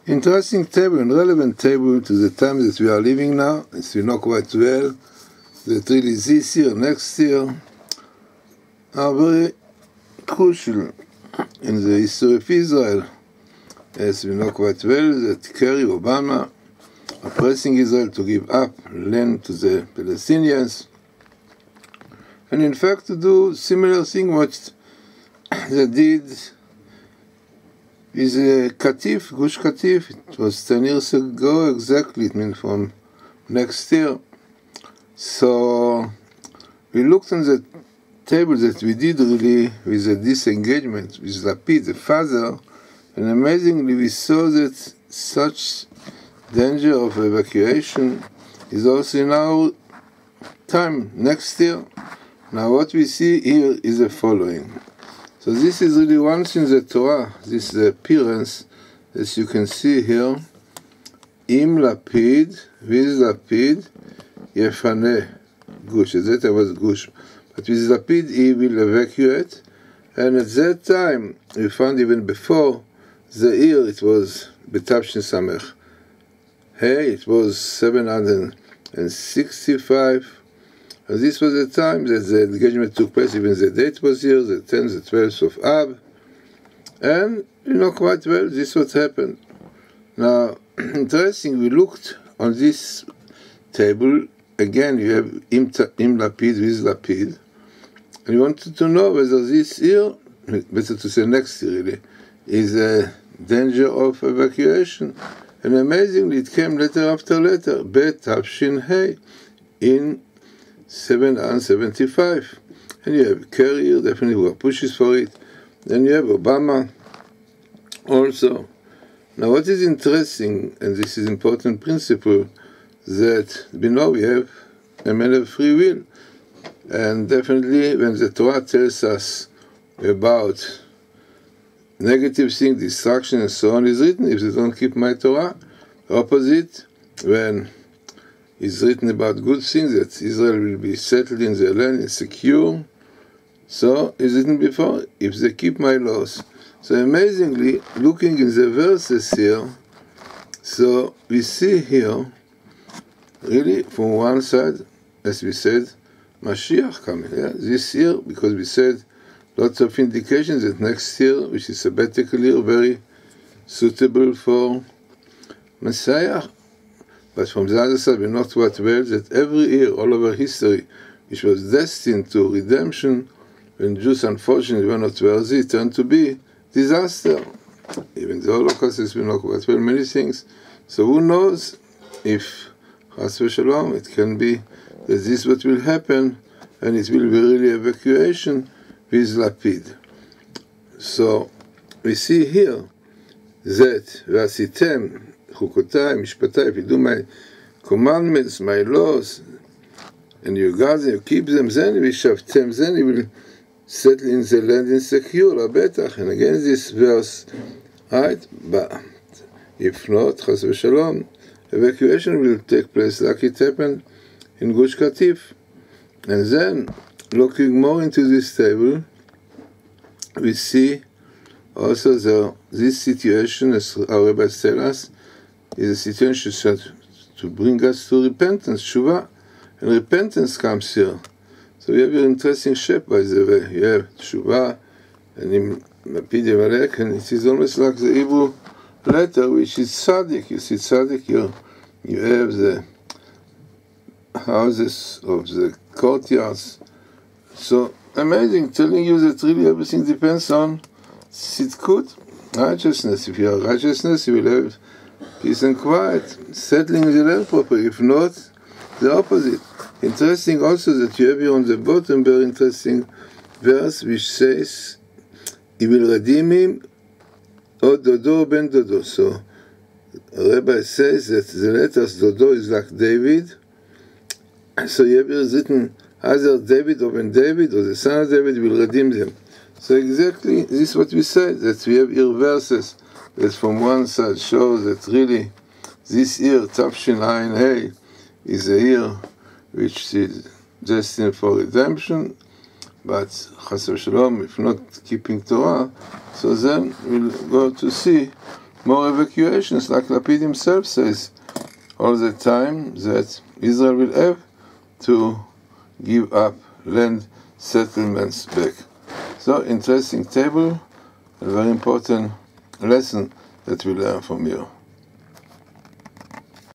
Interesting table and relevant table to the time that we are living now, as we know quite well, that really this year, next year, are very crucial in the history of Israel. As we know quite well, that Kerry, Obama, are pressing Israel to give up land to the Palestinians, and in fact to do similar thing what they did with Katif, Gush Katif. It was 10 years ago exactly, it means from next year. So we looked on the table that we did really with the disengagement with Lapid, the father, and amazingly we saw that such danger of evacuation is also in our time, next year. Now what we see here is the following. So this is really once in the Torah, this appearance, as you can see here, Im Lapid, with Lapid, Yefaneh Gush. At that time was Gush. But with Lapid he will evacuate, and at that time, we found even before, the year it was Betavshin Samech. Hey, it was 765. And this was the time that the engagement took place, even the date was here, the 10th, the 12th of Ab. And you know quite well, this is what happened. Now, interesting, we looked on this table, again you have Im Lapid with Lapid, and we wanted to know whether this year, better to say next year really, is a danger of evacuation. And amazingly, it came letter after letter, Bet Tavshin Hey, in 775, and you have Kerry, definitely who pushes for it. Then you have Obama also. Now what is interesting, and this is important principle, that we know we have a man of free will, and definitely when the Torah tells us about negative things, destruction and so on, is written, if they don't keep my Torah, opposite, when is written about good things, that Israel will be settled in their land and secure. So is written before, if they keep my laws. So amazingly, looking in the verses here, so we see here, really from one side, as we said, Mashiach coming. Yeah? This year, because we said lots of indications that next year, which is sabbatical year, very suitable for Messiah. But from the other side, we know quite well that every year, all over history, which was destined to redemption, when Jews unfortunately were not worthy, it turned to be disaster. Even the Holocaust, as we know quite well, many things. So who knows if, Chas v'Shalom, it can be that this is what will happen, and it will be really evacuation with Lapid. So we see here that Vasitem, Chukotai, Mishpatai, if you do my commandments, my laws, and you guard them, you keep them, then Vishavtem, then you will settle in the land and secure, Betach. And again this verse, right? But if not, Chas v'Shalom, evacuation will take place like it happened in Gush Katif. And then, looking more into this table, we see also this situation, as our rabbis tell us, is a situation to bring us to repentance, Shuvah, and repentance comes here. So we have an interesting shape, by the way. You have Shuvah, and in Lapid Yevalek, and it is almost like the Hebrew letter, which is Tzaddik. You see Tzaddik here. You have the houses of the courtyards. So amazing, telling you that really everything depends on Tzidkut, righteousness. If you have righteousness, you will have peace and quiet, settling the land properly. If not, the opposite. Interesting also that you have here on the bottom very interesting verse which says, "He will redeem him, O Dodo ben Dodo." So a rabbi says that the letters Dodo is like David. So you have here written either David or Ben David or the son of David will redeem them. So exactly this is what we said, that we have here verses that from one side shows that really this year, Tavshin Ayin Hey, is a year which is destined for redemption, but Chas v'Shalom, if not keeping Torah, so then we'll go to see more evacuations, like Lapid himself says all the time, that Israel will have to give up land settlements back. So, interesting table, a very important lesson that we learn from here.